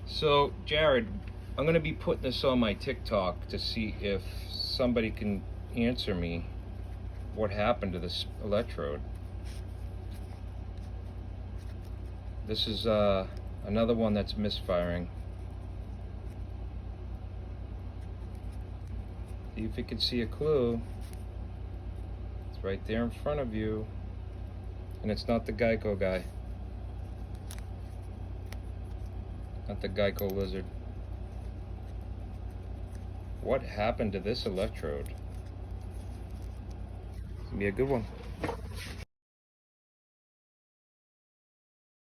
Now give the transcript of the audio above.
So, Jared, I'm going to be putting this on my TikTok to see if somebody can answer me what happened to this electrode. This is another one that's misfiring. See if you can see a clue. It's right there in front of you. And it's not the Geico guy. Not the Geico lizard. What happened to this electrode? It's gonna be a good one.